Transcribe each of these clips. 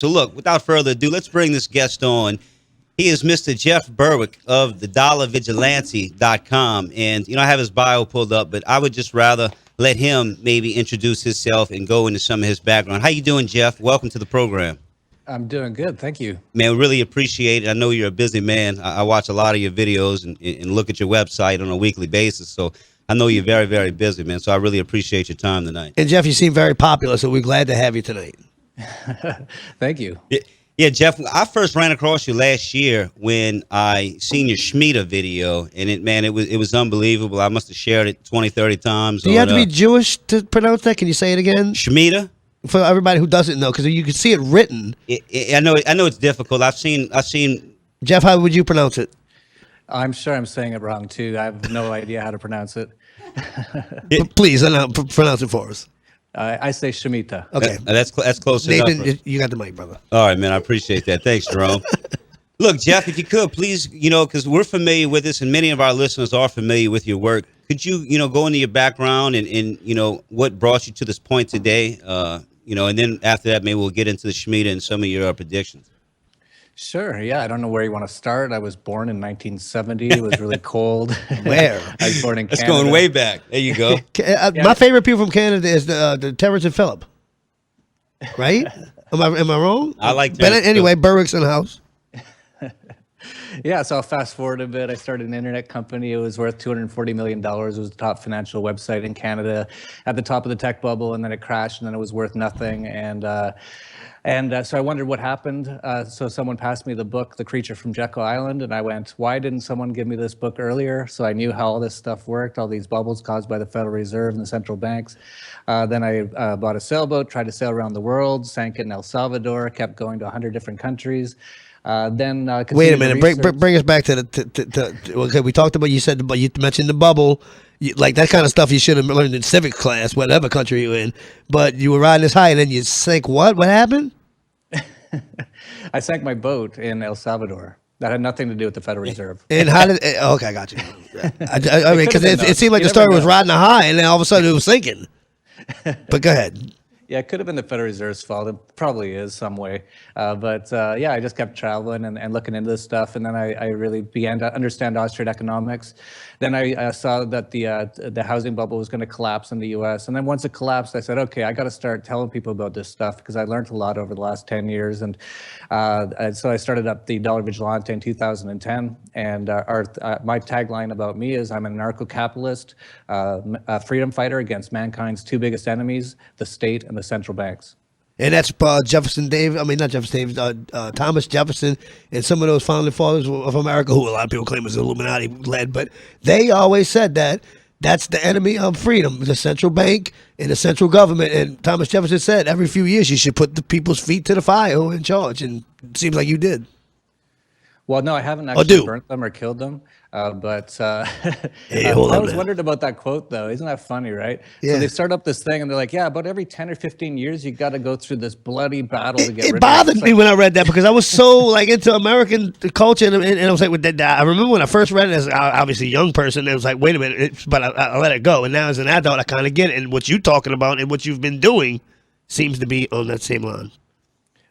So look, without further ado, let's bring this guest on. He is Mr. Jeff Berwick of the DollarVigilante.com. And, I have his bio pulled up, but I would just rather let him maybe introduce himself and go into some of his background. How you doing, Jeff? Welcome to the program. I'm doing good. Thank you. Man, we really appreciate it. I know you're a busy man. I watch a lot of your videos and look at your website on a weekly basis. So I know you're very, very busy, man. So I really appreciate your time tonight. And, Jeff, you seem very popular, so we're glad to have you tonight. Thank you. Yeah, Jeff, I first ran across you last year when I seen your Shemitah video, and it was unbelievable. I must have shared it 20, 30 times. Do you have to be Jewish to pronounce that? Can you say it again? Shemitah? For everybody who doesn't know, because you can see it written. I know it's difficult. I've seen. Jeff, how would you pronounce it? I'm sure I'm saying it wrong too. I have no idea how to pronounce it. Please pronounce it for us. I say Shemitah. Okay, that's close Nathan, enough. you got the mic, brother. All right, man. I appreciate that. Thanks, Jerome. Look, Jeff, if you could please, because we're familiar with this, and many of our listeners are familiar with your work. Could you, go into your background and what brought you to this point today? And then after that, maybe we'll get into the Shemitah and some of your predictions. Sure. Yeah. I don't know where you want to start. I was born in 1970. It was really cold. Where? I was born in Canada. That's going way back. There you go. My favorite people from Canada is the Terrence and Phillip. Right? Am I wrong? I like that. But anyway, Berwick's in the house. Yeah, so I'll fast forward a bit. I started an internet company. It was worth $240 million. It was the top financial website in Canada at the top of the tech bubble, and then it crashed, and then it was worth nothing. And so I wondered what happened. So someone passed me the book, The Creature from Jekyll Island, and I went, why didn't someone give me this book earlier? So I knew how all this stuff worked, all these bubbles caused by the Federal Reserve and the central banks. Then I bought a sailboat, tried to sail around the world, sank it in El Salvador, kept going to 100 different countries. Wait a minute. Bring us back to okay. We talked about. You mentioned the bubble, like that kind of stuff. You should have learned in civics class, whatever country you're in. But you were riding this high, and then you sank. What? What happened? I sank my boat in El Salvador. That had nothing to do with the Federal Reserve. And how did? Okay, I got you. I mean, because it seemed like the story was riding a high, and then all of a sudden it was sinking. But go ahead. Yeah, it could have been the Federal Reserve's fault. It probably is some way. Yeah, I just kept traveling and looking into this stuff. And then I really began to understand Austrian economics. Then I saw that the housing bubble was going to collapse in the U.S. And then once it collapsed, I said, okay, I got to start telling people about this stuff because I learned a lot over the last 10 years. And so I started up the Dollar Vigilante in 2010. And my tagline about me is I'm an anarcho-capitalist, a freedom fighter against mankind's two biggest enemies, the state and the central banks. And that's Thomas Jefferson, and some of those founding fathers of America, who a lot of people claim is Illuminati led, but they always said that that's the enemy of freedom, the central bank and the central government. And Thomas Jefferson said every few years you should put the people's feet to the fire who are in charge, and it seems like you did. Well, no, I haven't actually burnt them or killed them. I was wondering about that quote, though. Isn't that funny, right? Yeah. So they start up this thing, and they're like, yeah, about every 10 or 15 years, you got to go through this bloody battle to get rid of it. It bothered me when I read that because I was so into American culture, and I was like, I remember when I first read it as obviously a young person, it was like, wait a minute, but I let it go. And now as an adult, I kind of get it. And what you're talking about and what you've been doing seems to be on that same line.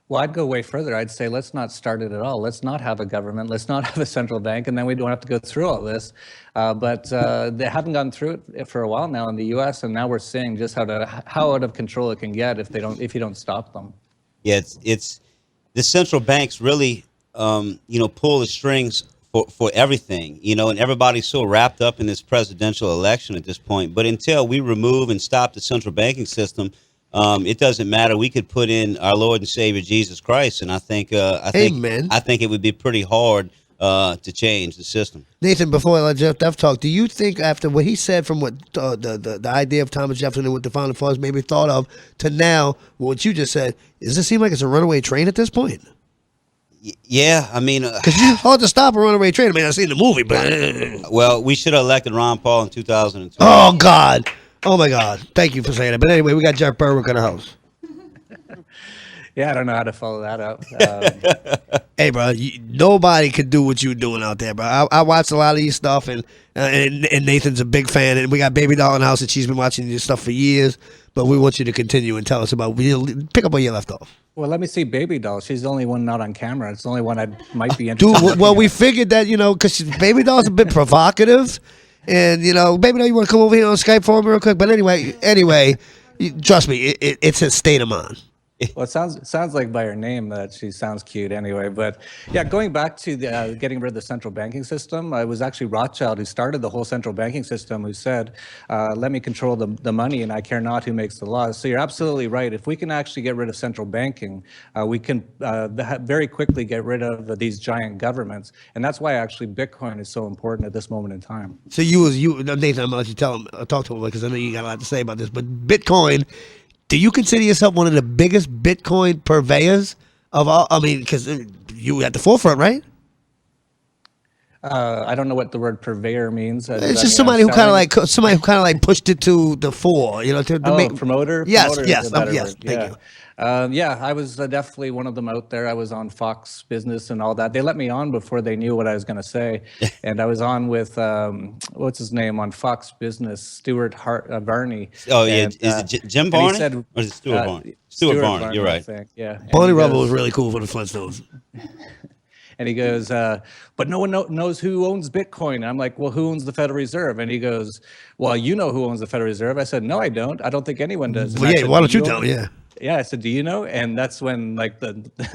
Well, I'd go way further. I'd say let's not start it at all. Let's not have a government. Let's not have a central bank, and then we don't have to go through all this. But they haven't gone through it for a while now in the U.S., and now we're seeing just how out of control it can get if you don't stop them. Yeah, it's the central banks really, pull the strings for everything, and everybody's so wrapped up in this presidential election at this point. But until we remove and stop the central banking system, it doesn't matter. We could put in our Lord and Savior Jesus Christ, and I think it would be pretty hard to change the system. Nathan, before I let Jeff talk, do you think after what he said from what the idea of Thomas Jefferson and what the founding fathers maybe thought of to now what you just said, does it seem like it's a runaway train at this point? Yeah, I mean, because it's hard to stop a runaway train. I mean, I've seen the movie, but well, we should have elected Ron Paul in 2002. Oh God. Oh, my God. Thank you for saying that. But anyway, we got Jeff Berwick in the house. Yeah, I don't know how to follow that up. Hey, bro, nobody could do what you're doing out there, bro. I watched a lot of these stuff, and Nathan's a big fan, and we got Baby Doll in the house, and she's been watching this stuff for years. But we want you to continue and tell us about, pick up where you left off. Well, let me see Baby Doll. She's the only one not on camera. It's the only one I might be Dude, interested well, in. we figured that, because Baby Doll's a bit provocative. And, Baby Doll, you want to come over here on Skype for me real quick? But anyway, trust me, it's a state of mind. Well, it sounds like by her name that she sounds cute anyway. But yeah, going back to the getting rid of the central banking system, it was actually Rothschild who started the whole central banking system who said, let me control the money and I care not who makes the laws. So you're absolutely right. If we can actually get rid of central banking, we can very quickly get rid of these giant governments. And that's why actually Bitcoin is so important at this moment in time. So Nathan, I'm going to let you talk to him because I know you got a lot to say about this. But Bitcoin, do you consider yourself one of the biggest Bitcoin purveyors of all? I mean, because you at the forefront, right? I don't know what the word purveyor means. It's just somebody who kind of like pushed it to the fore, to make promoter. Yes, Promoter yes, is a better yes. word. Thank you. Yeah, I was definitely one of them out there. I was on Fox Business and all that. They let me on before they knew what I was going to say, and I was on with what's his name on Fox Business, Stuart Varney. Oh yeah, and, is it Jim Barney or is it Stuart Barney? Stuart Barney, you're right. I think, yeah. And Barney he Rubble goes- was really cool for the Flintstones. And he goes, but no one knows who owns Bitcoin. And I'm like, well, who owns the Federal Reserve? And he goes, well, you know who owns the Federal Reserve. I said, no, I don't. I don't think anyone does. And Well, I yeah, said, why "Do don't you own tell me? it?" Yeah. Yeah, I said, do you know? And that's when like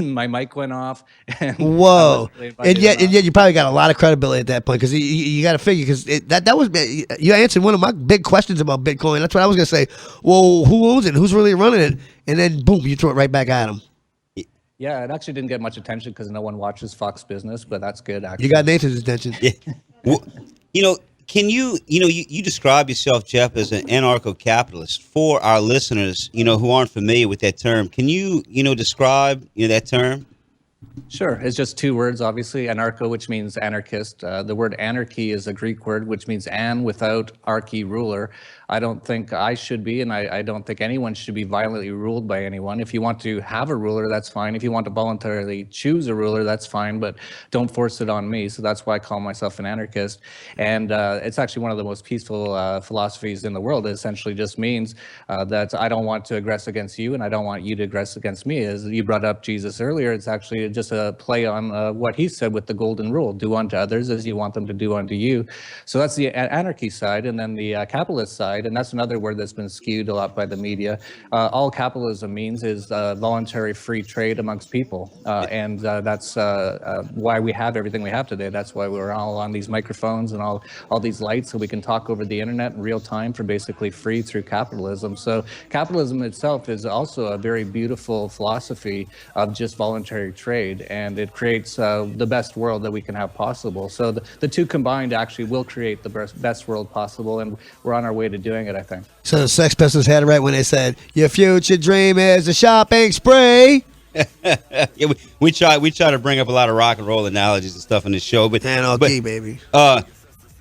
my mic went off. And Whoa! I was And yet you probably got a lot of credibility at that point because you got to figure because that was you answered one of my big questions about Bitcoin. That's what I was gonna say. Well, who owns it? Who's really running it? And then boom, you throw it right back at them. Yeah, it actually didn't get much attention because no one watches Fox Business, but that's good. Actually, You got Nathan's attention. Yeah. Well, can you describe yourself, Jeff, as an anarcho-capitalist for our listeners, who aren't familiar with that term? Can you, describe that term? Sure. It's just two words, obviously. Anarcho, which means anarchist. The word anarchy is a Greek word, which means an without archy ruler. I don't think I should be, and I don't think anyone should be violently ruled by anyone. If you want to have a ruler, that's fine. If you want to voluntarily choose a ruler, that's fine, but don't force it on me. So that's why I call myself an anarchist. And it's actually one of the most peaceful philosophies in the world. It essentially just means that I don't want to aggress against you, and I don't want you to aggress against me. As you brought up Jesus earlier, it's actually just a play on what he said with the golden rule: do unto others as you want them to do unto you. So that's the anarchy side. And then the capitalist side, and that's another word that's been skewed a lot by the media. All capitalism means is voluntary free trade amongst people. And that's why we have everything we have today. That's why we're all on these microphones and all these lights, so we can talk over the internet in real time for basically free through capitalism. So capitalism itself is also a very beautiful philosophy of just voluntary trade, and it creates the best world that we can have possible. So the two combined actually will create the best world possible, and we're on our way to doing it, I think. So the Sex Pistols had it right when they said, "Your future dream is a shopping spree." Yeah, we try to bring up a lot of rock and roll analogies and stuff in this show, but Anarchy, baby.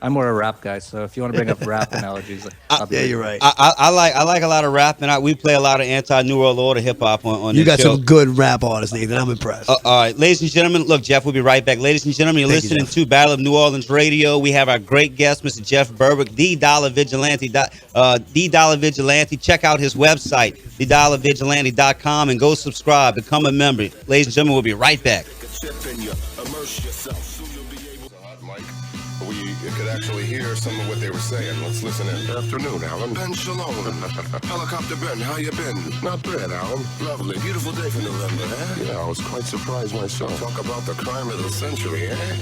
I'm more a rap guy, so if you want to bring up rap analogies, I'll be Yeah, there. you're right. I like a lot of rap, and we play a lot of anti-New World Order hip hop on You this got show. some good rap artists, Nathan. I'm impressed. All right, ladies and gentlemen, look, Jeff, we'll be right back. Ladies and gentlemen, you're Thank you, listening Jeff. to Battle of New Orleans Radio. We have our great guest, Mr. Jeff Berwick, the Dollar Vigilante. The Dollar Vigilante. Check out his website, thedollarvigilante.com, and go subscribe, become a member. Ladies and gentlemen, we'll be right back. You could actually hear some of what they were saying. Let's listen in. Good afternoon, Alan. Ben Shalom. Helicopter Ben, how you been? Not bad, Alan. Lovely. Beautiful day for November, eh? Yeah, I was quite surprised myself. Talk about the crime of the century, eh?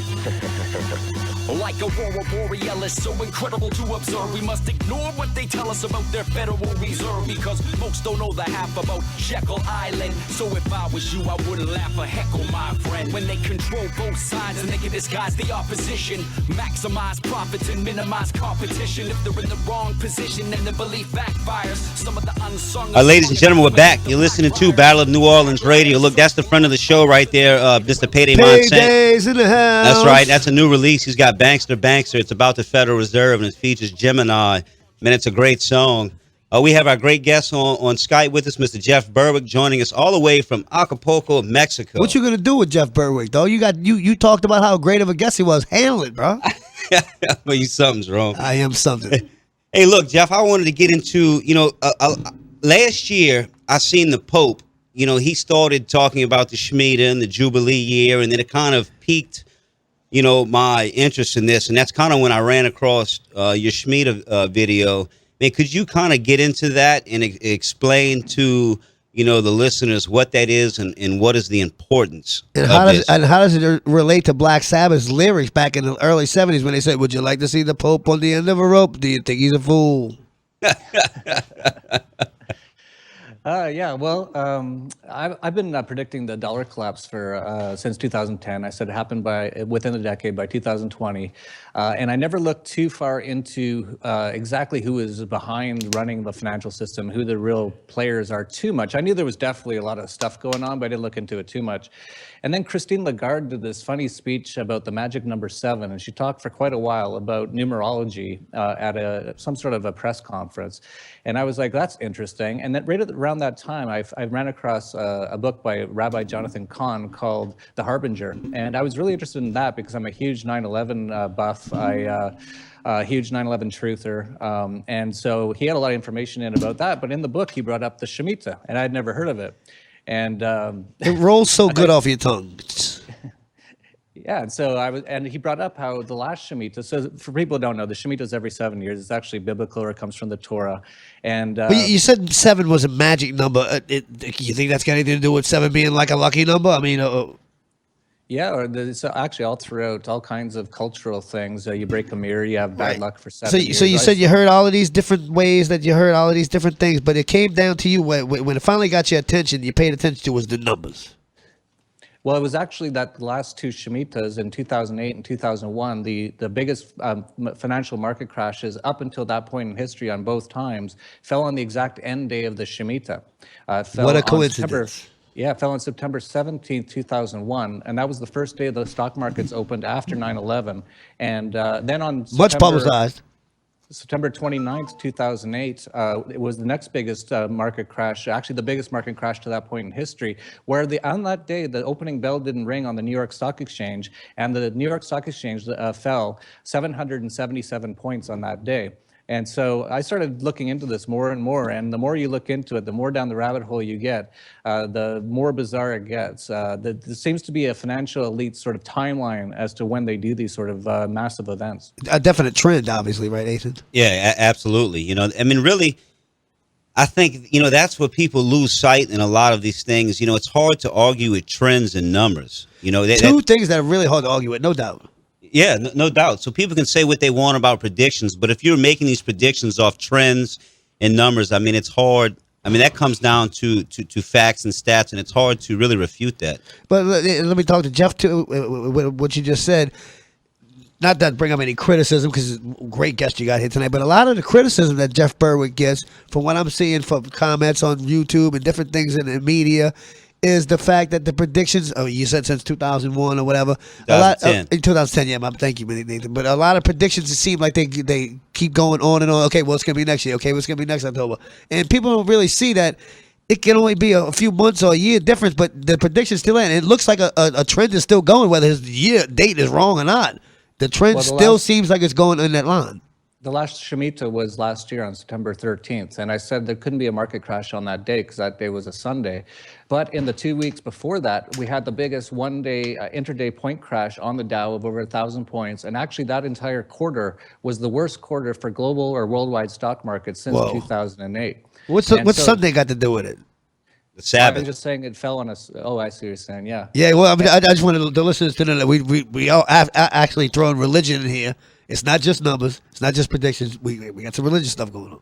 Like a aurora borealis, so incredible to observe. We must ignore what they tell us about their Federal Reserve, because most don't know the half about Jekyll Island. So if I was you, I wouldn't laugh or heckle, my friend. When they control both sides and they can disguise the opposition, maximize profits and minimize competition. If they're in the wrong position, then the belief backfires. Some of the unsung. Ladies and gentlemen, we're back. You're listening to Battle of New Orleans Radio. Look, that's the front of the show right there, Mr. Payday Monsanto. Paydays in the house. That's right. That's a new release. He's got Bankster. It's about the Federal Reserve, and it features Gemini. Man, it's a great song. We have our great guest on Skype with us, Mr. Jeff Berwick, joining us all the way from Acapulco, Mexico. What you gonna do with Jeff Berwick, though? You talked about how great of a guest he was. Handle it, bro. Well, something's wrong. I am something. Hey, look, Jeff, I wanted to get into, last year I seen the Pope, he started talking about the Shemitah and the Jubilee year, and then it kind of piqued, my interest in this. And that's kind of when I ran across your Shemitah video. Man, could you kind of get into that and explain to, the listeners what that is and what is the importance and of how this? And how does it relate to Black Sabbath's lyrics back in the early 70s when they said, "Would you like to see the Pope on the end of a rope? Do you think he's a fool?" Yeah, well, I've been predicting the dollar collapse for since 2010. I said it happened within a decade, by 2020, and I never looked too far into exactly who is behind running the financial system, who the real players are too much. I knew there was definitely a lot of stuff going on, but I didn't look into it too much. And then Christine Lagarde did this funny speech about the magic number 7, and she talked for quite a while about numerology at some sort of a press conference. And I was like, that's interesting. And then right around that time, I ran across a book by Rabbi Jonathan Cahn called The Harbinger. And I was really interested in that because I'm a huge 9/11 buff. A huge 9/11 truther. And so he had a lot of information in about that. But in the book, he brought up the Shemitah, and I'd never heard of it. And it rolls so good off your tongue. Yeah, and so and he brought up how the last Shemitah. So for people who don't know, the Shemitah is every 7 years. It's actually biblical, or it comes from the Torah. And But you said 7 was a magic number. You think that's got anything to do with 7 being like a lucky number? I mean, yeah, or it's actually all throughout all kinds of cultural things. You break a mirror, you have bad luck for 7 years. So you said you heard all of these different ways that you heard all of these different things, but it came down to you when it finally got your attention. You paid attention to was the numbers. Well, it was actually that the last 2 Shemitahs in 2008 and 2001, the biggest financial market crashes up until that point in history on both times fell on the exact end day of the Shemitah. What a coincidence. It fell on September 17th, 2001, and that was the first day the stock markets opened after 9/11. And then on much publicized. September 29th, 2008, it was the next biggest market crash, actually the biggest market crash to that point in history, where on that day, the opening bell didn't ring on the New York Stock Exchange, and the New York Stock Exchange fell 777 points on that day. And so I started looking into this more and more, and the more you look into it, the more down the rabbit hole you get, the more bizarre it gets. There seems to be a financial elite sort of timeline as to when they do these sort of massive events. A definite trend, obviously, right, Ethan? Yeah, absolutely. Really, I think, that's what people lose sight in a lot of these things. It's hard to argue with trends and numbers. Two things that are really hard to argue with, no doubt. Yeah, no doubt. So people can say what they want about predictions, but if you're making these predictions off trends and numbers, it's hard. That comes down to facts and stats, and it's hard to really refute that. But let me talk to Jeff, too, what you just said. Not that bring up any criticism, because great guest you got here tonight, but a lot of the criticism that Jeff Berwick gets, from what I'm seeing from comments on YouTube and different things in the media, is the fact that the predictions, you said since 2001 or whatever. 2010. 2010, yeah, thank you, Nathan. But a lot of predictions, it seem like they keep going on and on. Okay, well, it's going to be next year. Okay, what's going to be next October? And people don't really see that it can only be a few months or a year difference, but the prediction's still in. It looks like a trend is still going, whether his year date is wrong or not. The trend still seems like it's going in that line. The last Shemitah was last year on September 13th, and I said there couldn't be a market crash on that day because that day was a Sunday. But in the 2 weeks before that, we had the biggest one-day intraday point crash on the Dow of over 1,000 points, and actually that entire quarter was the worst quarter for global or worldwide stock markets since 2008. What's Sunday got to do with it? The Sabbath. I'm just saying it fell on us. Oh, I see what you're saying. Yeah. Yeah. Well, I just wanted the listeners to know that we all have actually throwing religion in here. It's not just numbers. It's not just predictions. We got some religious stuff going on.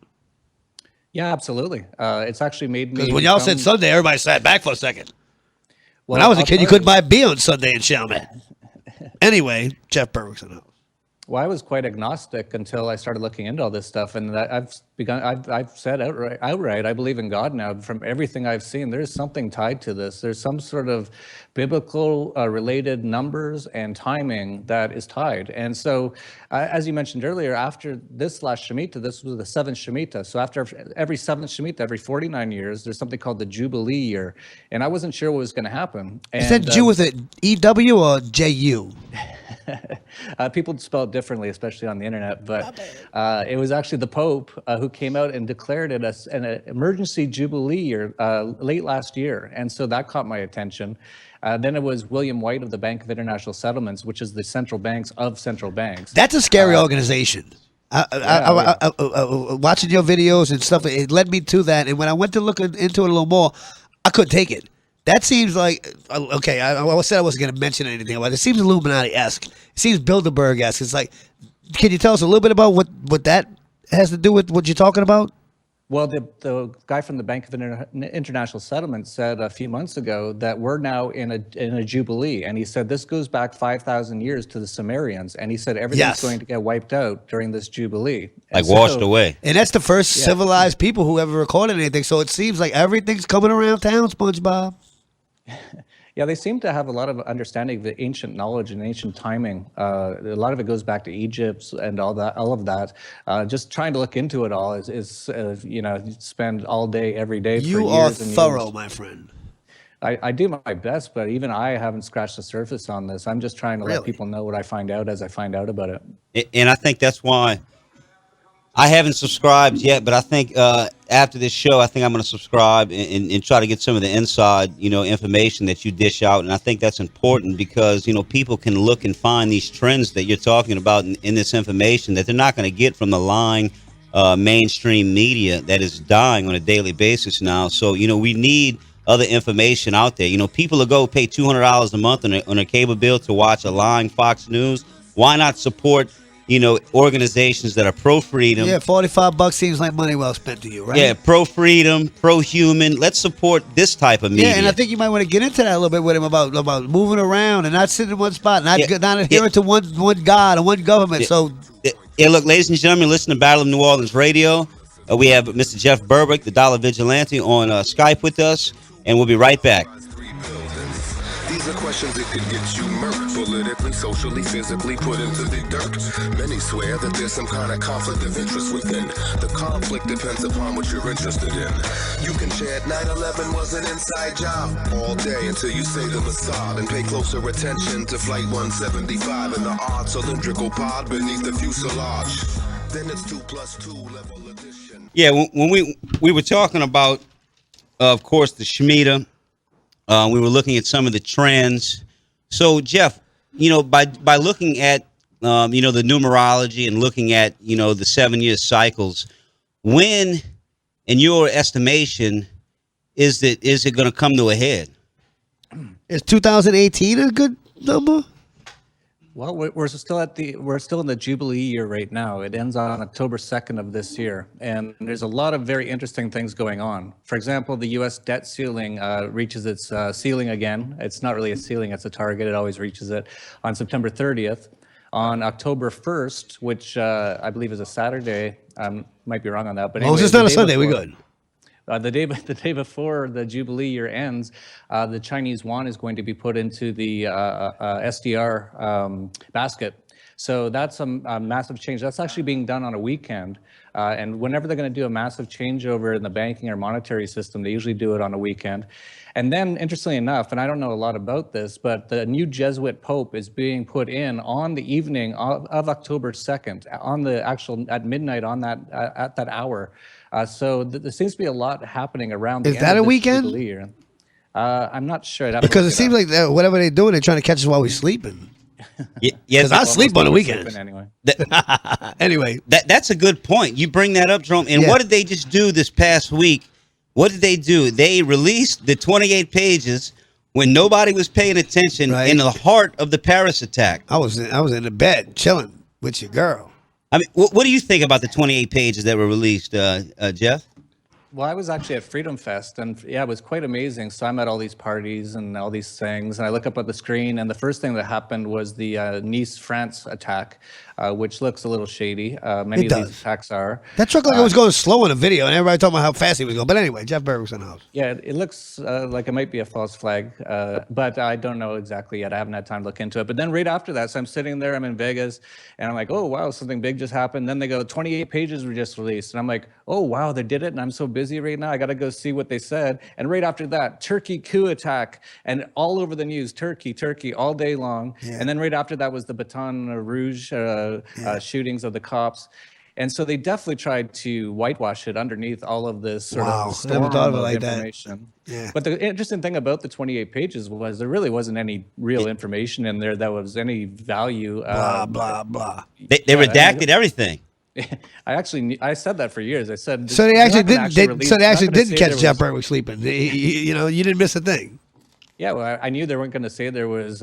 Yeah, absolutely. It's actually made me. Because when y'all said Sunday, everybody sat back for a second. Well, when I was a kid, you couldn't buy beer on Sunday in Chalmette. Anyway, Jeff Berwick's in. Well, I was quite agnostic until I started looking into all this stuff, and I've said outright, I believe in God now. From everything I've seen, there's something tied to this. There's some sort of biblical related numbers and timing that is tied. And so, as you mentioned earlier, after this last Shemitah, this was the 7th Shemitah. So after every 7th Shemitah, every 49 years, there's something called the Jubilee year. And I wasn't sure what was going to happen. Is that Jew with an EW or JU? People spell it differently, especially on the internet, but it was actually the Pope who came out and declared it as an emergency jubilee year late last year. And so that caught my attention. Then it was William White of the Bank of International Settlements, which is the central banks of central banks. That's a scary organization. Watching your videos and stuff, it led me to that. And when I went to look into it a little more, I couldn't take it. That seems like, okay, I said I wasn't going to mention anything about it. It seems Illuminati-esque. It seems Bilderberg-esque. It's like, can you tell us a little bit about what that has to do with what you're talking about? Well, the guy from the Bank of International Settlements said a few months ago that we're now in a jubilee, and he said this goes back 5,000 years to the Sumerians, and he said everything's going to get wiped out during this jubilee, like washed away. And that's the first civilized people who ever recorded anything. So it seems like everything's coming around town, SpongeBob. Yeah, they seem to have a lot of understanding of the ancient knowledge and ancient timing. A lot of it goes back to Egypt and all of that. Just trying to look into it all is you know, you spend all day, every day. You for are years and thorough, years. my friend. I do my best, but even I haven't scratched the surface on this. I'm just trying to let people know what I find out as I find out about it. And I think that's why I haven't subscribed yet, but I think after this show, I think I'm going to subscribe and try to get some of the inside, information that you dish out. And I think that's important because, people can look and find these trends that you're talking about in this information that they're not going to get from the lying mainstream media that is dying on a daily basis now. So, we need other information out there. People will go pay $200 a month on a cable bill to watch a lying Fox News. Why not support organizations that are pro-freedom? Yeah, $45 seems like money well spent to you, right? Yeah, pro-freedom, pro-human. Let's support this type of media. Yeah, and I think you might want to get into that a little bit with him about moving around and not sitting in one spot, not adhering to one God and one government. Yeah. So, look, ladies and gentlemen, listen to Battle of New Orleans Radio. We have Mr. Jeff Berwick, the Dollar Vigilante, on Skype with us, and we'll be right back. These are questions that could get you murked, politically, socially, physically put into the dirt. Many swear that there's some kind of conflict of interest within. The conflict depends upon what you're interested in. You can chant 9/11 was an inside job all day until you say the Mossad and pay closer attention to Flight 175 and the odd cylindrical pod beneath the fuselage. Then it's 2+2 level addition. Yeah, when we were talking about, of course, the Shemitah. We were looking at some of the trends. So, Jeff, by looking at, the numerology and looking at, the 7-year cycles, when, in your estimation, is it going to come to a head? is 2018 a good number? Well, we're still in the Jubilee year right now. It ends on October 2nd of this year, and there's a lot of very interesting things going on. For example, the U.S. debt ceiling reaches its ceiling again. It's not really a ceiling; it's a target. It always reaches it on September 30th. On October 1st, which I believe is a Saturday, might be wrong on that, but anyway, it's not a Sunday. We're good. The day before the Jubilee year ends, the Chinese yuan is going to be put into the SDR basket. So that's a massive change. That's actually being done on a weekend. And whenever they're going to do a massive changeover in the banking or monetary system, they usually do it on a weekend. And then, interestingly enough, and I don't know a lot about this, but the new Jesuit Pope is being put in on the evening of October 2nd, at midnight on that at that hour. So there seems to be a lot happening around the Is end that of a this weekend? Jubilee year. I'm not sure. Because it seems like whatever they're doing, they're trying to catch us while we're sleeping. Yeah, Because I sleep on the weekends. Anyway. Anyway. That's a good point. You bring that up, Jerome. And Yeah. what did they just do this past week? What did they do? They released the 28 pages when nobody was paying attention in the heart of the Paris attack. I was in the bed chilling with your girl. I mean, what do you think about the 28 pages that were released, Jeff? Well, I was actually at Freedom Fest, and yeah, it was quite amazing. So I'm at all these parties and all these things, and I look up at the screen, and the first thing that happened was the Nice, France attack, which looks a little shady. Many of these attacks are. That truck like it was going slow in the video, and everybody talking about how fast he was going. But anyway, Jeff Berwick's in the house. Yeah, it looks like it might be a false flag, but I don't know exactly yet. I haven't had time to look into it. But then right after that, so I'm sitting there, I'm in Vegas, and I'm like, oh, wow, something big just happened. Then they go, 28 pages were just released. And I'm like, oh, wow, they did it. And I'm so busy right now. I got to go see what they said. And right after that, Turkey coup attack, and all over the news, Turkey, all day long. Yeah. And then right after that was the Baton Rouge shootings of the cops. And so they definitely tried to whitewash it underneath all of this sort Wow, of storm never thought of it of like that. information. Yeah. But the interesting thing about the 28 pages was there really wasn't any real information in there that was any value. Blah, blah, blah. They redacted everything. I said that for years. I said So they they're actually not gonna didn't. release- So they they're not actually gonna didn't say catch there Jeff was- Berwick sleeping. You know, you didn't miss a thing. Yeah, well, I knew they weren't going to say there was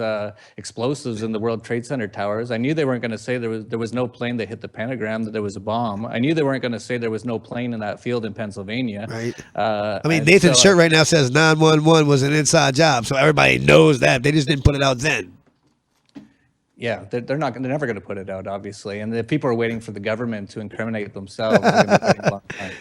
explosives in the World Trade Center towers. I knew they weren't going to say there was no plane that hit the pentagram, that there was a bomb. I knew they weren't going to say there was no plane in that field in Pennsylvania. Right. I I mean, Nathan's shirt right now says 911 was an inside job, so everybody knows that. They just didn't put it out then. Yeah, they're never going to put it out, obviously, and the people are waiting for the government to incriminate themselves. They're gonna be waiting a long time.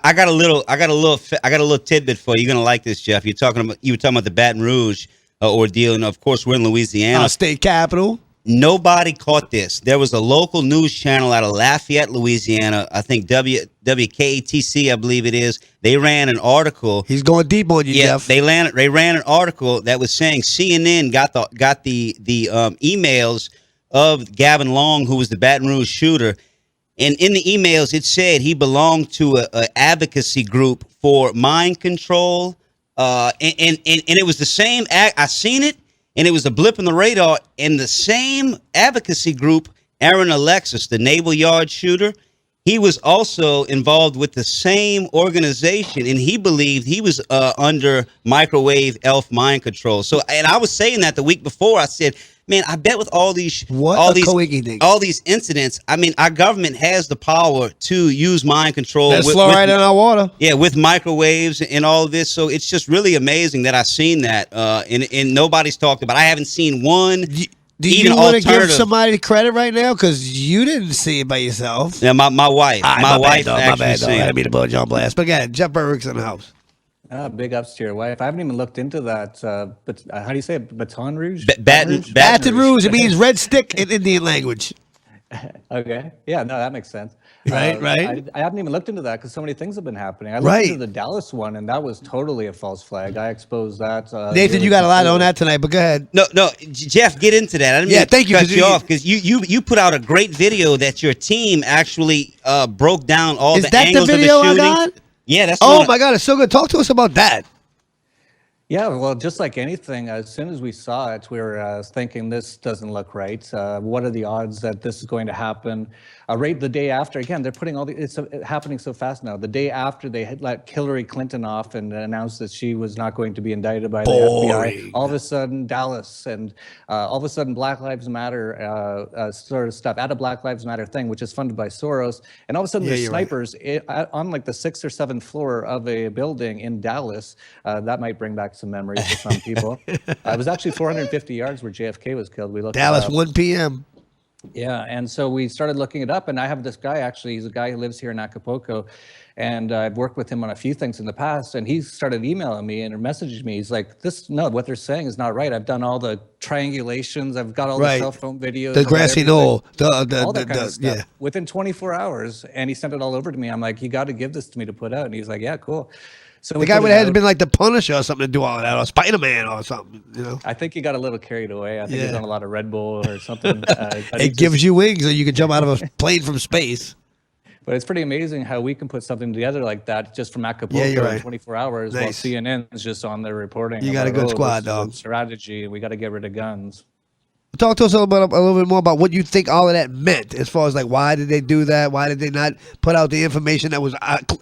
I got a little tidbit for you. You're gonna like this, Jeff. You were talking about the Baton Rouge ordeal, and of course we're in Louisiana. State capital. Nobody caught this. There was a local news channel out of Lafayette, Louisiana. I think WKATC, I believe it is. They ran an article. He's going deep on you, Jeff. They ran an article that was saying CNN got the emails of Gavin Long, who was the Baton Rouge shooter, and in the emails it said he belonged to a advocacy group for mind control, and it was the same. I seen it. And it was a blip in the radar, and the same advocacy group, Aaron Alexis, the Naval Yard shooter, he was also involved with the same organization, and he believed he was under microwave elf mind control. So, and I was saying that the week before. I said, man, I bet with all these incidents, I mean, our government has the power to use mind control. There's fluoride in our water. Yeah, with microwaves and all of this. So it's just really amazing that I've seen that, and nobody's talked about it. I haven't seen one. Do you want to give somebody credit right now? Because you didn't see it by yourself. Yeah, my wife. My wife actually seen it. I didn't mean to put you on blast. But again, Jeff Berwick's in the house. Big ups to your wife. I haven't even looked into that. But how do you say it? Baton Rouge? Baton Rouge. It means red stick in Indian language. Okay. Yeah, no, that makes sense. Right. I haven't even looked into that because so many things have been happening. I looked into the Dallas one, and that was totally a false flag. I exposed that. Nathan, you got a lot on that tonight, but go ahead. No, Jeff, get into that. I didn't mean to cut you off because you put out a great video that your team actually broke down all the angles of the shooting. Is that the video I got? Yeah, that's. Oh my God, it's so good. Talk to us about that. Yeah, well, just like anything, as soon as we saw it, we were thinking this doesn't look right. What are the odds that this is going to happen? Right the day after, again, they're putting it's happening so fast now. The day after they had let Hillary Clinton off and announced that she was not going to be indicted by the FBI, all of a sudden Dallas and all of a sudden Black Lives Matter sort of stuff at a Black Lives Matter thing, which is funded by Soros. And all of a sudden there's snipers on like the 6th or 7th floor of a building in Dallas. That might bring back some memories for some people. It was actually 450 yards where JFK was killed. We looked Dallas, 1 p.m. Yeah, and so we started looking it up, and I have this guy, actually, he's a guy who lives here in Acapulco, and I've worked with him on a few things in the past, and he started emailing me and messaging me. He's like, what they're saying is not right. I've done all the triangulations. I've got all the cell phone videos. The grassy knoll. All that kind of stuff. Within 24 hours, and he sent it all over to me. I'm like, you got to give this to me to put out. And he's like, yeah, cool. So the guy would have been like the Punisher or something to do all that, or Spider-Man or something, you know. I think he got a little carried away. I think he's on a lot of Red Bull or something. It gives you wings, so you can jump out of a plane from space. But it's pretty amazing how we can put something together like that just from Acapulco in 24 hours while CNN is just on there reporting. You got a good squad, dog. Strategy. We got to get rid of guns. Talk to us a little bit more about what you think all of that meant, as far as like why did they do that? Why did they not put out the information that was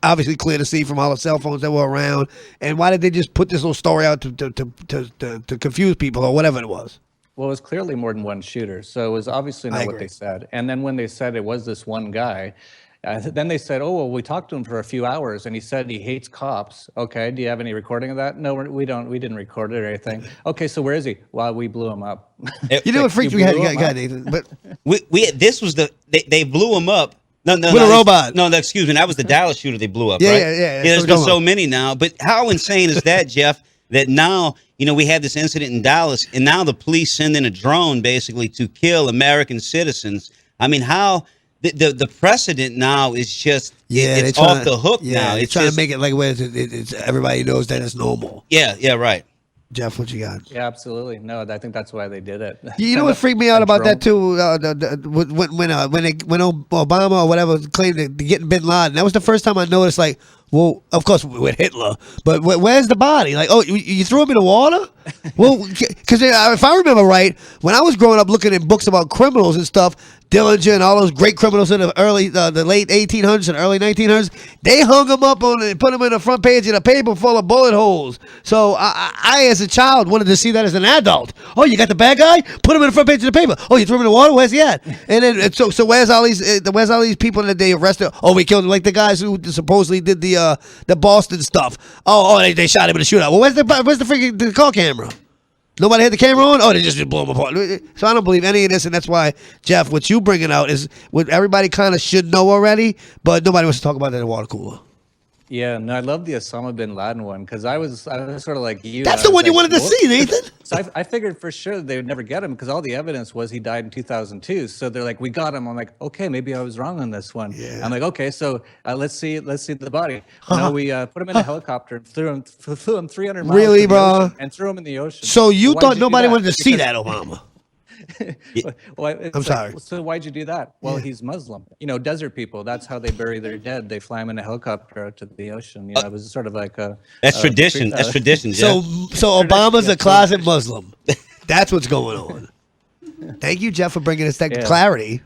obviously clear to see from all the cell phones that were around? And why did they just put this little story out to confuse people or whatever it was? Well, it was clearly more than one shooter, so it was obviously not what they said. And then when they said it was this one guy, then they said, oh, well, we talked to him for a few hours, and he said he hates cops. Okay, do you have any recording of that? No, we don't. We didn't record it or anything. Okay, so where is he? Well, we blew him up. You know what freaked me out, Nathan? But they blew him up. No, with a robot. No, excuse me. That was the Dallas shooter they blew up, yeah, right? Yeah. There's been so many now. But how insane is that, Jeff, that now, we had this incident in Dallas, and now the police send in a drone basically to kill American citizens. I mean, how... the precedent now is just Yeah, it's they're off trying the hook yeah, now. They're It's trying just, to make it like where it's everybody knows that it's normal. yeah, right. Jeff, what you got? Yeah, absolutely. No, I think that's why they did it. You know what freaked me out about that drone. too? When Obama or whatever claimed to get Bin Laden, that was the first time I noticed. Like, well, of course with Hitler, but where's the body? Like, oh, you threw him in the water? Well, because if I remember right, when I was growing up looking at books about criminals and stuff, Dillinger and all those great criminals in the late 1800s and early 1900s, they hung them up on it and put them in the front page of a paper full of bullet holes. So I, as a child, wanted to see that as an adult. Oh, you got the bad guy? Put him in the front page of the paper. Oh, you threw him in the water? Where's he at? And then so where's all these people that they arrested? Oh, we killed them, like the guys who supposedly did the Boston stuff. Oh, they shot him in a shootout. Well, where's the freaking the call camera? Nobody had the camera on? Oh, they just blew them apart. So I don't believe any of this, and that's why, Jeff, what you bringing out is what everybody kind of should know already, but nobody wants to talk about it in the water cooler. Yeah, no, I love the Osama bin Laden one because I was sort of like you. That's the one you wanted to see, Nathan. So I figured for sure they would never get him because all the evidence was he died in 2002. So they're like, we got him. I'm like, okay, maybe I was wrong on this one. Yeah. I'm like, okay, so let's see the body. No, we put him in a helicopter and flew him 300 miles. Really, to the bro? ocean and threw him in the ocean. So you Why'd thought do nobody that? wanted to see Because- that, Obama? I'm sorry. So why'd you do that? Well, he's Muslim. You know, desert people. That's how they bury their dead. They fly them in a helicopter out to the ocean. You know, it was sort of like a. That's tradition. That's tradition, So Jeff. so Obama's a closet Muslim. That's what's going on. Thank you, Jeff, for bringing us that clarity.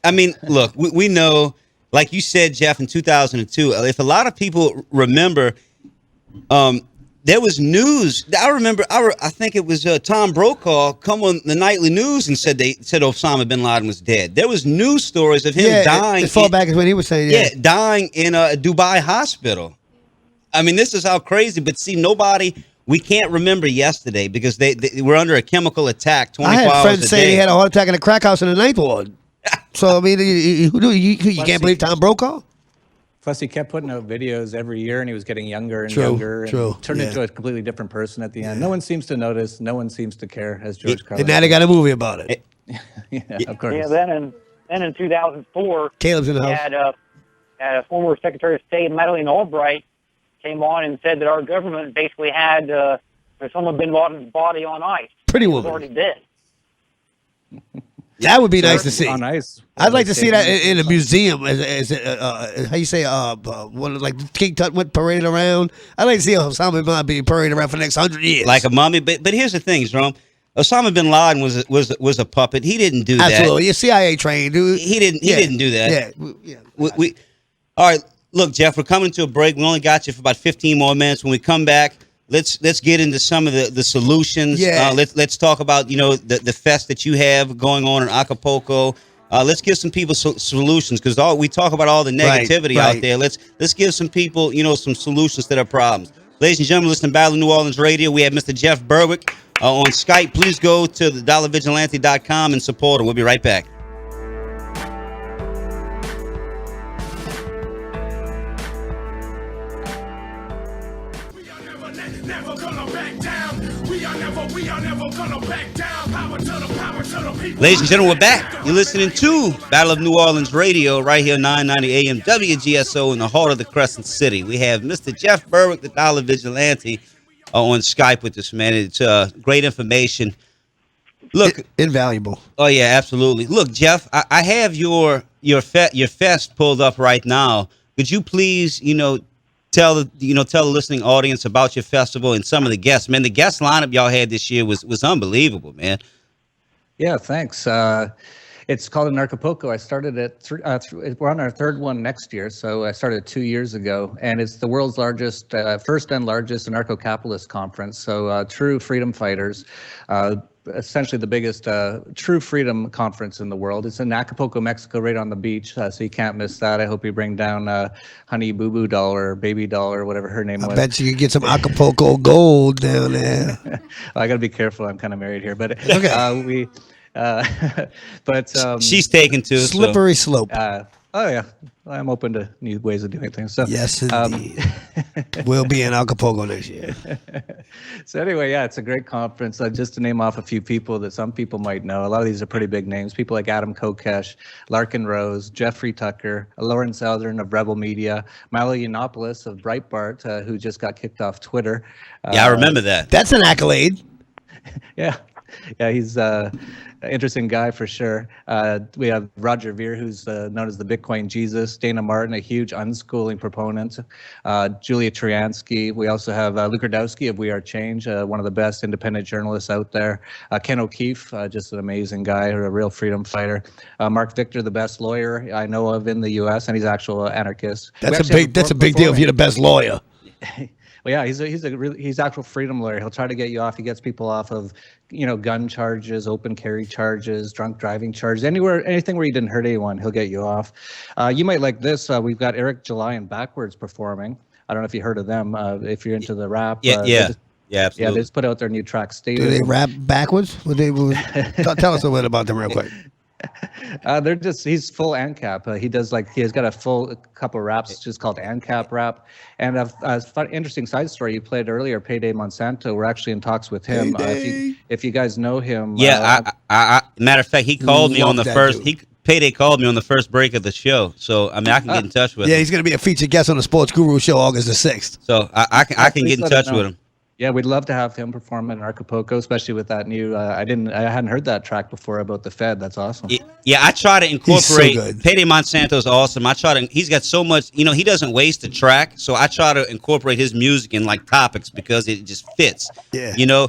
I mean, look, we know, like you said, Jeff, in 2002, if a lot of people remember, there was news. I remember, I think it was Tom Brokaw come on the nightly news and said Osama bin Laden was dead. There was news stories of him dying. As far back as when he was saying, dying in a Dubai hospital. I mean, this is how crazy. But see, we can't remember yesterday because they were under a chemical attack 24 hours a day. I had friends saying he had a heart attack in a crack house in the Ninth Ward. So I mean, you can't believe Tom Brokaw? Plus, he kept putting out videos every year, and he was getting younger and True, younger, and true, turned yeah. into a completely different person at the end. No one seems to notice. No one seems to care, as George Carlin. And now they got a movie about it. Yeah, of course. Yeah, then in 2004, Caleb's in the we house. had a former Secretary of State, Madeleine Albright, came on and said that our government basically had Osama bin Laden's body on ice. Pretty He was woman. already dead. That would be nice to see. On ice. I'd like to see that in a museum. As how you say, one like King Tut went paraded around. I'd like to see Osama bin Laden be paraded around for the next 100 years, Like a mummy. But here's the thing, Jerome. Osama bin Laden was a puppet. He didn't do that. absolutely. You're CIA trained, dude. He didn't do that. Yeah. We all right. Look, Jeff, we're coming to a break. We only got you for about 15 more minutes. When we come back, let's get into some of the solutions. Yeah. Let's talk about the fest that you have going on in Acapulco. Let's give some people solutions because we talk about all the negativity right. out there. Let's give some people some solutions to their problems. Ladies and gentlemen, listen to Battle of New Orleans Radio. We have Mr. Jeff Berwick on Skype. Please go to the dollarvigilante.com and support him. We'll be right back. Never gonna back down. We are never gonna back down. Power to the people. Ladies and gentlemen, we're back. You're listening to Battle of New Orleans Radio right here, 990 AM WGSO in the heart of the Crescent City. We have Mr. Jeff Berwick, the Dollar Vigilante, on Skype with us, man. It's great information. Look, Invaluable. oh yeah, absolutely. Look, Jeff, I have your fest pulled up right now. Could you please, tell the listening audience about your festival and some of the guests? Man, the guest lineup y'all had this year was unbelievable, man. Yeah, thanks. It's called Anarcapulco. I started it. We're on our third one next year, so I started 2 years ago, and it's the world's largest, first and largest anarcho-capitalist conference. So true freedom fighters. Essentially the biggest true freedom conference in the world. It's in Acapulco, Mexico, right on the beach, so you can't miss that. I hope you bring down Honey Boo Boo Doll or Baby Doll or whatever her name was. I bet you could get some Acapulco gold down there. Well, I got to be careful. I'm kind of married here, but Okay. we. But She's taken too. Slippery slope. Oh yeah, I'm open to new ways of doing things. So Yes, indeed. We'll be in Acapulco next year. So anyway, yeah, it's a great conference. Just to name off a few people that some people might know, a lot of these are pretty big names. People like Adam Kokesh, Larkin Rose, Jeffrey Tucker, Lauren Southern of Rebel Media, Milo Yiannopoulos of Breitbart, who just got kicked off Twitter. Yeah, I remember that. That's an accolade. Yeah, he's an interesting guy for sure. We have Roger Ver, who's known as the Bitcoin Jesus, Dana Martin, a huge unschooling proponent, Julia Triansky. We also have Luke Rudowski of We Are Change, one of the best independent journalists out there. Ken O'Keefe, just an amazing guy, a real freedom fighter. Mark Victor, the best lawyer I know of in the U.S., and he's an actual anarchist. That's a big deal if you're the best lawyer. Well, yeah, he's actual freedom lawyer. He'll try to get you off. He gets people off of, gun charges, open carry charges, drunk driving charges, anything where you didn't hurt anyone, he'll get you off. You might like this. We've got Eric July and Backwards performing. I don't know if you heard of them. If you're into the rap, Yeah, absolutely. Yeah, they just put out their new track. Do they rap backwards? Tell us a little about them real quick. He's full ANCAP. He has got a full couple raps just called ANCAP rap. And a fun, interesting side story you played earlier, Payday Monsanto. We're actually in talks with him. If you guys know him. Yeah, matter of fact, he called me on the first. Payday called me on the first break of the show. So I can get in touch with him. Yeah, he's going to be a featured guest on the Sports Guru show August the 6th. So I can get in touch with him. Yeah, we'd love to have him perform in Acapulco, especially with that new. I hadn't heard that track before about the Fed. That's awesome. Yeah, I try to incorporate. So good. Payday Monsanto's awesome. He's got so much. He doesn't waste a track, so I try to incorporate his music in like topics because it just fits. Yeah.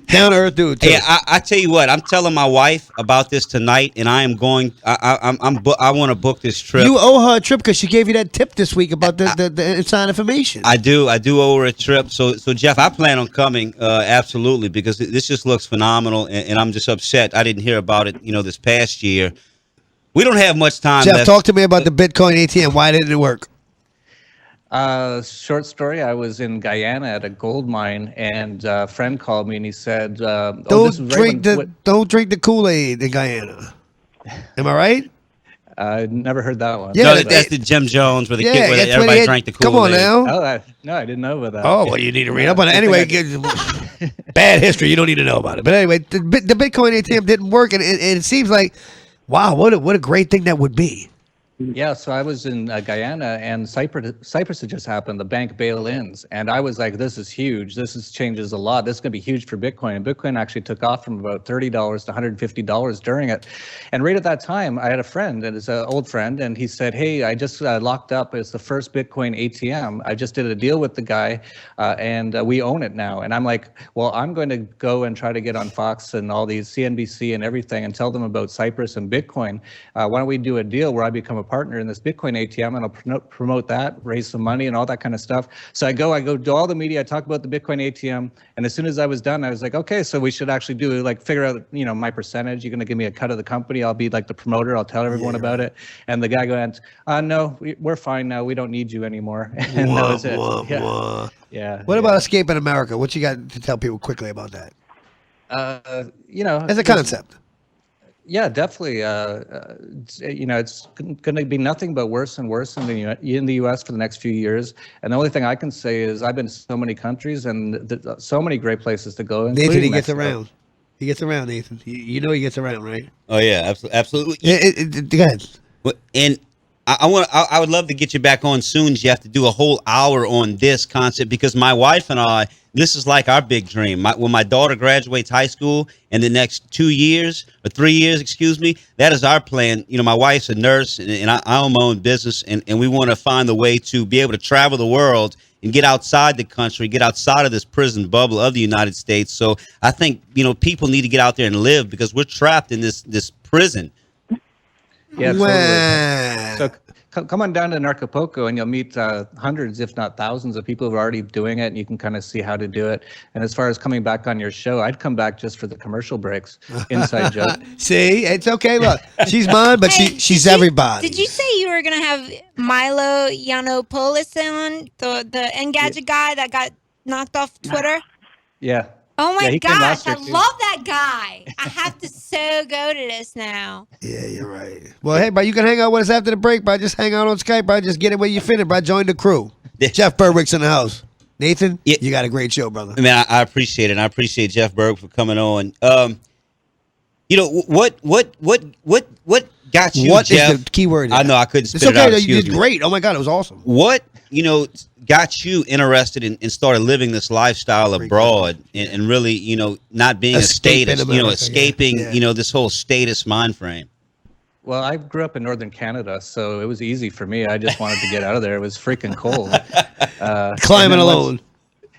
Down to earth dude. Too. Yeah, I tell you what, I'm telling my wife about this tonight, and I am going. I want to book this trip. You owe her a trip because she gave you that tip this week about the inside information. I do owe her a trip. So Jeff, I plan on coming absolutely because this just looks phenomenal, and I'm just upset I didn't hear about it. This past year. We don't have much time. Jeff, left. talk to me about the Bitcoin ATM. Why didn't it work? Short story. I was in Guyana at a gold mine, and a friend called me and he said, "Don't drink the Kool-Aid in Guyana." Am I right? I never heard that one. Yeah, no, that's the Jim Jones where everybody drank the Kool-Aid. Come on now. No, I didn't know about that. Oh, well, you need to read up on it. Anyway, bad history. You don't need to know about it. But anyway, the Bitcoin ATM didn't work, and it seems like, wow, what a great thing that would be. Yeah, so I was in Guyana, and Cyprus had just happened, the bank bail-ins, and I was like, this is huge. Changes a lot. This is going to be huge for Bitcoin. And Bitcoin actually took off from about $30 to $150 during it. And right at that time, I had a friend, and it's an old friend, and he said, hey, I just locked up. It's the first Bitcoin ATM. I just did a deal with the guy, and we own it now. And I'm like, well, I'm going to go and try to get on Fox and all these CNBC and everything and tell them about Cyprus and Bitcoin. Why don't we do a deal where I become a partner in this Bitcoin ATM, and I'll promote that, raise some money and all that kind of stuff. So I go do all the media, I talk about the Bitcoin ATM, and as soon as I was done, I was like, okay, so we should actually do figure out, my percentage. You're going to give me a cut of the company. I'll be like the promoter. I'll tell everyone about it. And the guy went, no, we're fine now. We don't need you anymore. And that was it. Yeah. What about escaping America? What you got to tell people quickly about that? As a concept. Yeah, definitely. It's going to be nothing but worse and worse in the U.S. for the next few years. And the only thing I can say is I've been to so many countries and so many great places to go. Nathan, he gets around. He gets around, Nathan. You know he gets around, right? Oh yeah, absolutely. Go ahead. And I would love to get you back on soon, Jeff, to do a whole hour on this concept because my wife and I, this is like our big dream. When my daughter graduates high school in the next 3 years, that is our plan. My wife's a nurse and I own my own business and we want to find a way to be able to travel the world and get outside the country, get outside of this prison bubble of the United States. So I think, people need to get out there and live because we're trapped in this prison. Yeah, totally. So come on down to Anarcapulco and you'll meet hundreds, if not thousands, of people who are already doing it, and you can kind of see how to do it. And as far as coming back on your show, I'd come back just for the commercial breaks. Inside joke. See, it's okay. Look, she's mine, but she's everybody. Did you say you were gonna have Milo Yiannopoulos on, the Engadget guy that got knocked off Twitter? Yeah. Oh my Yeah, he came gosh, last I year, too. love that guy. I have to so go to this now. Yeah, you're right. Well, hey, bro, you can hang out with us after the break, bro. Just hang out on Skype, bro. Just get it where you fit it, bro. Join the crew. Jeff Berwick's in the house. Nathan, Yeah. you got a great show, brother. Man, I appreciate it. And I appreciate Jeff Berwick for coming on. You know what got you, What is Jeff? the key word? I know I couldn't spit It's it out. okay. You Excuse did me. great. Oh my God, it was awesome. What got you interested in started living this lifestyle abroad and really not being Escaping a status, America, escaping yeah. this whole status mind frame. Well, I grew up in northern Canada, so it was easy for me. I just wanted to get out of there. It was freaking cold. Climbing alone.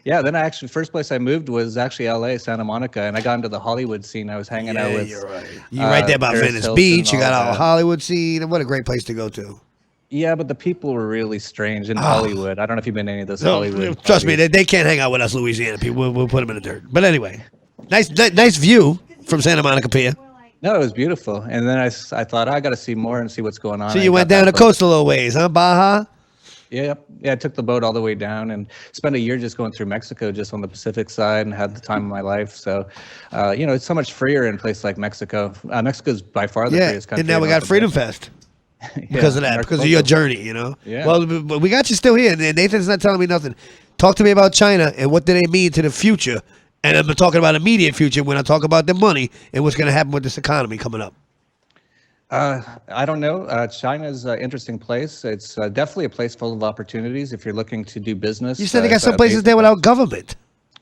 Yeah, then first place I moved was actually LA, Santa Monica, and I got into the Hollywood scene. I was hanging out with. You're right. You're right there by Paris Venice Hilton Beach. and You got all our that. Hollywood scene. What a great place to go to. Yeah, but the people were really strange in Hollywood. I don't know if you've been to any of those Hollywood. Trust me, parties. they can't hang out with us Louisiana people. We'll put them in the dirt. But anyway, nice view from Santa Monica Pier. No, it was beautiful. And then I thought I got to see more and see what's going on. So I you went got down that the boat. coast a little ways, huh? Baja? Yeah, I took the boat all the way down and spent a year just going through Mexico, just on the Pacific side, and had the time of my life. So, it's so much freer in a place like Mexico. Mexico's by far the Yeah. freest country. And now we in got North Freedom America. Fest. Because of that, because of your journey, Yeah. Well, but we got you still here. And Nathan's not telling me nothing. Talk to me about China and what do they mean to the future. And I'm talking about immediate future when I talk about the money and what's going to happen with this economy coming up. I don't know. China's an interesting place. It's definitely a place full of opportunities if you're looking to do business. You said they got it's some places there without government.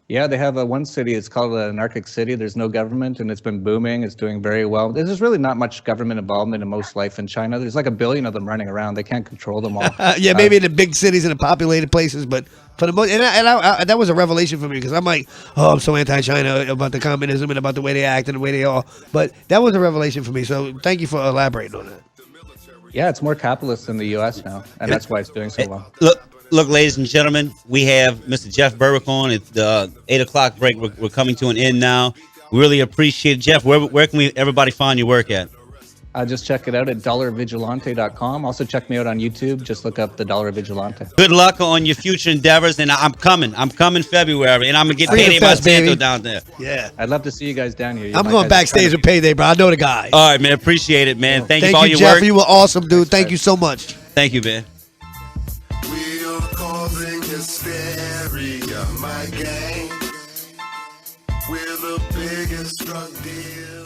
Yeah, they have one city. It's called Anarcapulco City. There's no government, and it's been booming. It's doing very well. There's really not much government involvement in most life in China. There's like 1 billion of them running around. They can't control them all. Yeah, maybe in the big cities and the populated places, but for the most, that was a revelation for me because I'm like, oh, I'm so anti-China about the communism and about the way they act and the way they are. But that was a revelation for me. So thank you for elaborating on that. Yeah, it's more capitalist than the U.S. now, and that's why it's doing so well. Look, ladies and gentlemen, we have Mr. Jeff Berwick on. It's the 8 o'clock break. We're coming to an end now. We really appreciate it. Jeff, where can everybody find your work at? Just check it out at dollarvigilante.com. Also check me out on YouTube. Just look up the Dollar Vigilante. Good luck on your future endeavors, and I'm coming February, and I'm going to get Freedom Payday Fest, Monsanto baby. down there. Yeah. I'd love to see you guys down here. You I'm might going guys backstage with Payday, bro. I know the guy. All right, man. Appreciate it, man. Thank you for all your Jeff. work. You were awesome, dude. Thank you so much. Thank you, man. We are causing hysteria, my gang. We're the biggest drug deal.